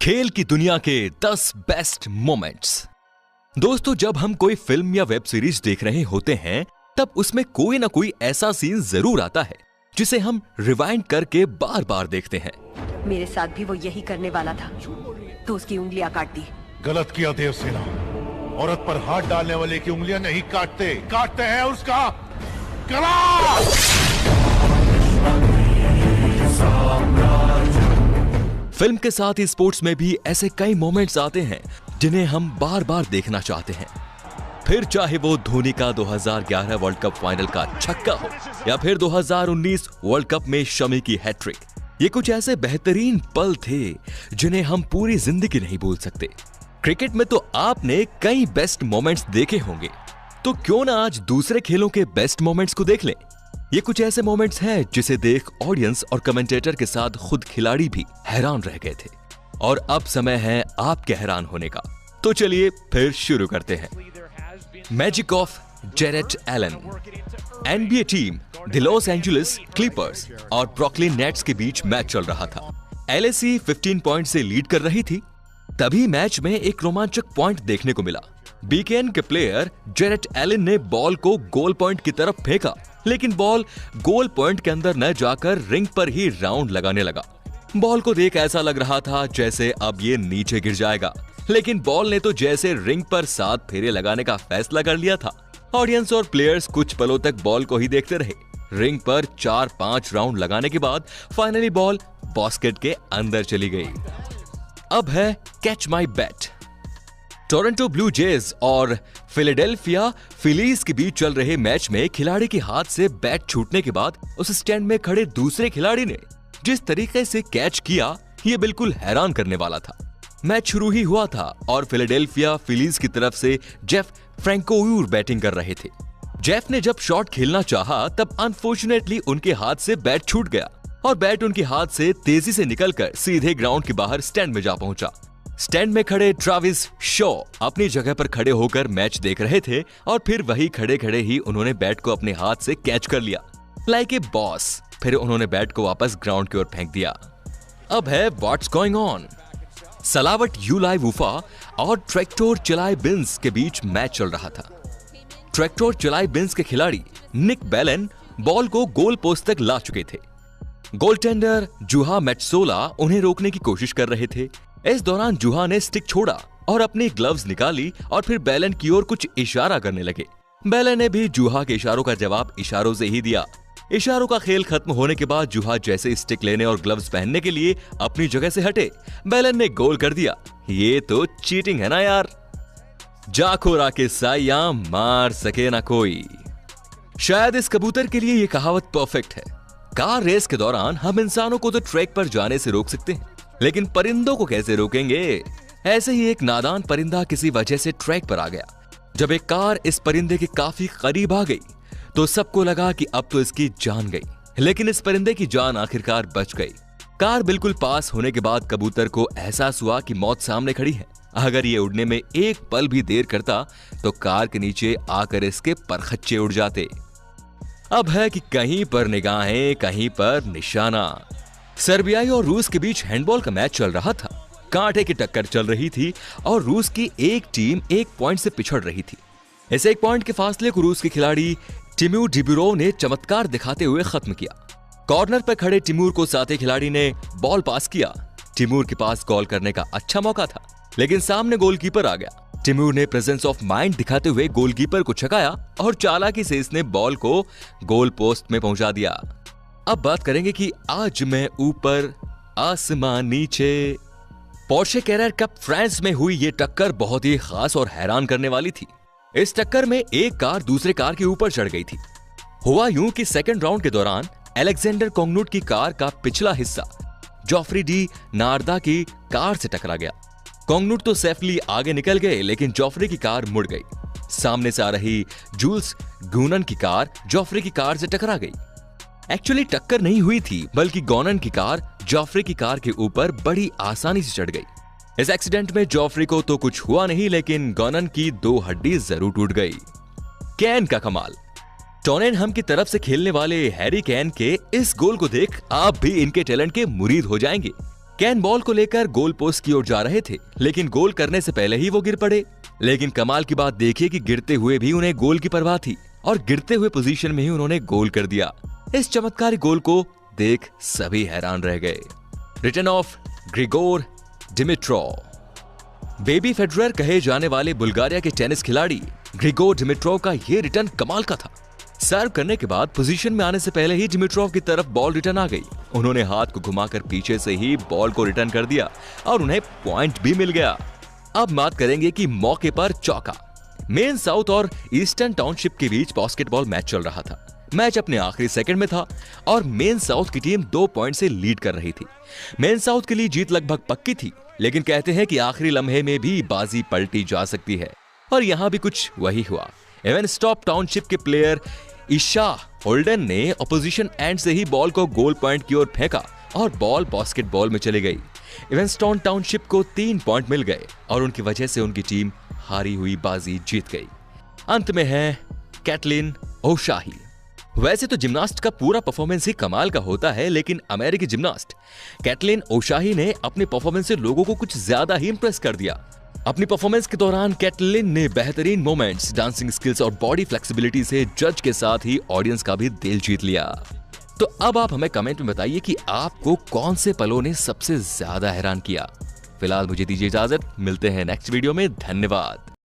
खेल की दुनिया के 10 बेस्ट मोमेंट्स। दोस्तों, जब हम कोई फिल्म या वेब सीरीज देख रहे होते हैं तब उसमें कोई ना कोई ऐसा सीन जरूर आता है जिसे हम रिवाइंड करके बार बार देखते हैं। मेरे साथ भी वो यही करने वाला था तो उसकी उंगलियां काट दी। गलत किया देवसेना। औरत पर हाथ डालने वाले की उंगलियां नहीं काटते, काटते हैं उसका गला। फिल्म के साथ ही स्पोर्ट्स में भी ऐसे कई मोमेंट्स आते हैं जिन्हें हम बार बार देखना चाहते हैं। फिर चाहे वो धोनी का 2011 वर्ल्ड कप फाइनल का छक्का हो या फिर 2019 वर्ल्ड कप में शमी की हैट्रिक, ये कुछ ऐसे बेहतरीन पल थे जिन्हें हम पूरी जिंदगी नहीं भूल सकते। क्रिकेट में तो आपने कई बेस्ट मोमेंट्स देखे होंगे, तो क्यों ना आज दूसरे खेलों के बेस्ट मोमेंट्स को देख लें। ये कुछ ऐसे मोमेंट्स हैं जिसे देख ऑडियंस और कमेंटेटर के साथ खुद खिलाड़ी भी हैरान रह गए थे, और अब समय है आपके हैरान होने का। तो चलिए फिर शुरू करते हैं। Magic of Jarrett Allen. NBA team the Los Angeles Clippers और ब्रुकलिन नेट्स के बीच मैच चल रहा था। एलएसी 15 पॉइंट से लीड कर रही थी। तभी मैच में एक रोमांचक पॉइंट देखने को मिला। बीकेएन के प्लेयर जेरेट एलन ने बॉल को गोल पॉइंट की तरफ फेंका, लेकिन बॉल गोल पॉइंट के अंदर न जाकर रिंग पर ही राउंड लगाने लगा। बॉल को देख ऐसा लग रहा था जैसे अब ये नीचे गिर जाएगा, लेकिन बॉल ने तो जैसे रिंग पर 7 फेरे लगाने का फैसला कर लिया था। ऑडियंस और प्लेयर्स कुछ पलों तक बॉल को ही देखते रहे। रिंग पर 4-5 राउंड लगाने के बाद फाइनली बॉल बास्केट के अंदर चली गई। अब है catch my bat. Toronto Blue Jays और फिलाडेल्फिया फिलीज के बीच चल रहे मैच में खिलाड़ी के हाथ से बैट छूटने के बाद उस स्टैंड में खड़े दूसरे खिलाड़ी ने जिस तरीके से कैच किया, ये बिल्कुल हैरान करने वाला था। मैच शुरू ही हुआ था और फिलाडेल्फिया फिलीज की तरफ से जेफ फ्रैंकोउर बैटिंग कर रहे थे। जेफ ने जब शॉट खेलना चाहा तब अनफॉर्चुनेटली उनके हाथ से बैट छूट गया और बैट उनके हाथ से तेजी से निकलकर सीधे ग्राउंड के बाहर स्टैंड में जा पहुंचा। स्टैंड में खड़े ट्रेविस शॉ अपनी जगह पर खड़े होकर मैच देख रहे थे और फिर वही खड़े खड़े ही उन्होंने बैट को अपने हाथ से कैच कर लिया लाइक ए बॉस। फिर उन्होंने बैट को वापस ग्राउंड की ओर फेंक दिया। अब है व्हाट्स गोइंग ऑन। सलावट यूलाई वुफा और ट्रैक्टर चलाई बिन्स के बीच मैच चल रहा था। ट्रैक्टर चलाई बिन्स के खिलाड़ी निक बेलन बॉल को गोल पोस्ट तक ला चुके थे। गोलटेंडर जुहा मेट्सोला उन्हें रोकने की कोशिश कर रहे थे। इस दौरान जुहा ने स्टिक छोड़ा और अपनी ग्लव्स निकाली और फिर बेलन की ओर कुछ इशारा करने लगे। बेलन ने भी जुहा के इशारों का जवाब इशारों से ही दिया। इशारों का खेल खत्म होने के बाद जुहा जैसे स्टिक लेने और ग्लव्स पहनने के लिए अपनी जगह से हटे, बेलन ने गोल कर दिया। ये तो चीटिंग है ना यार। जाखोरा के साया मार सके ना कोई। शायद इस कबूतर के लिए ये कहावत परफेक्ट है। कार रेस के दौरान हम इंसानों को तो ट्रैक पर जाने से रोक सकते हैं, लेकिन परिंदों को कैसे रोकेंगे। ऐसे ही एक नादान परिंदा किसी वजह से ट्रैक पर आ गया। जब एक कार इस परिंदे के काफी करीब आ गई तो सबको लगा कि अब तो इसकी जान गई, लेकिन इस परिंदे की जान आखिरकार बच गई। कार बिल्कुल पास होने के बाद कबूतर को एहसास हुआ कि मौत सामने खड़ी है। अगर ये उड़ने में एक पल भी देर करता तो कार के नीचे आकर इसके परखच्चे उड़ जाते। अब है कि कहीं पर निगाहें, कहीं पर निशाना। सर्बियाई और रूस के बीच हैंडबॉल का मैच चल रहा था। कांटे की टक्कर चल रही थी और रूस की एक टीम 1 पॉइंट से पिछड़ रही थी। इस 1 पॉइंट के फासले को रूस के खिलाड़ी टिम्यूर डिब्यूरोव ने चमत्कार दिखाते हुए खत्म किया। कॉर्नर पर खड़े टिम्यूर को साथी खिलाड़ी ने बॉल पास किया। टिम्यूर के पास गोल करने का अच्छा मौका था, लेकिन सामने गोलकीपर आ गया। टिम्यूर ने प्रेजेंस ऑफ माइंड दिखाते हुए गोलकीपर को छकाया और चालाकी से इसने बॉल को गोल पोस्ट में पहुंचा दिया। अब बात करेंगे कि आज मैं ऊपर आसमान नीचे। पोर्शे कैरियर कप फ्रांस में हुई ये टक्कर बहुत ही खास और हैरान करने वाली थी। इस टक्कर में एक कार दूसरे कार के ऊपर चढ़ गई थी। हुआ यूं कि सेकंड राउंड के दौरान अलेक्जेंडर कोंगनुट की कार का पिछला हिस्सा जोफ्री डी नार्दा की कार से टकरा गया। कोंगनुट तो सेफली आगे निकल गए, लेकिन जोफ्री की कार मुड़ गई। सामने से आ रही जूल्स गूनन की कार जोफ्री की कार से टकरा गई। एक्चुअली टक्कर नहीं हुई थी, बल्कि गॉनन की कार जोफ्री की कार के ऊपर बड़ी आसानी से चढ़ गई। इस एक्सीडेंट में जोफ्री को तो कुछ हुआ नहीं, लेकिन गॉनन की 2 हड्डी जरूर टूट गई। कैन का कमाल। टॉटेनहम की तरफ से खेलने वाले हैरी कैन के इस गोल को देख आप भी इनके टैलेंट के मुरीद हो जाएंगे। केन बॉल को लेकर गोल पोस्ट की ओर जा रहे थे, लेकिन गोल करने से पहले ही वो गिर पड़े। लेकिन कमाल की बात देखिए कि गिरते हुए भी उन्हें गोल की परवाह थी और गिरते हुए पोजीशन में ही उन्होंने गोल कर दिया। इस चमत्कारी गोल को देख सभी हैरान रह गए। Return of Grigor Dimitrov. Baby Federer कहे जाने वाले बुल्गारिया के टेनिस खिलाड़ी ग्रिगोर डिमिट्रोव का यह रिटर्न कमाल का था। सर्व करने के बाद पोजीशन में आने से पहले ही डिमिट्रोव की तरफ बॉल रिटर्न आ गई। उन्होंने हाथ को घुमाकर पीछे से ही बॉल को रिटर्न कर दिया और उन्हें पॉइंट भी मिल गया। अब बात करेंगे कि मौके पर चौका। मेन साउथ और ईस्टर्न टाउनशिप के बीच बास्केटबॉल मैच चल रहा था। मैच अपने आखिरी सेकंड में था और मेन साउथ की टीम 2 पॉइंट से लीड कर रही थी। मेन साउथ के लिए जीत लगभग पक्की थी, लेकिन कहते हैं कि आखिरी लम्हे में भी बाजी पलटी जा सकती है और यहां भी कुछ वही हुआ। एवनस्टॉप टाउनशिप के प्लेयर ईशा होल्डन ने ऑपोजिशन एंड से ही बॉल को गोल पॉइंट की ओर फेंका और बॉल बास्केटबॉल में चली गई। इवेंस्टन टाउनशिप को 3 पॉइंट मिल गए और उनकी वजह से उनकी टीम हारी हुई बाजी जीत गई। अंत में है कैटलिन ओशाही। वैसे तो जिम्नास्ट का पूरा परफॉर्मेंस ही कमाल का होता है, लेकिन अमेरिकी जिम्नास्ट कैटलिन ओशाही ने अपने परफॉर्मेंस से लोगों को कुछ ज्यादा ही इंप्रेस कर दिया। अपनी परफॉर्मेंस के दौरान कैटलिन ने बेहतरीन मोमेंट्स, डांसिंग स्किल्स और बॉडी फ्लेक्सिबिलिटी से जज के साथ ही ऑडियंस का भी दिल जीत लिया। तो अब आप हमें कमेंट में बताइए कि आपको कौन से पलों ने सबसे ज्यादा हैरान किया। फिलहाल मुझे दीजिए इजाजत, मिलते हैं नेक्स्ट वीडियो में। धन्यवाद।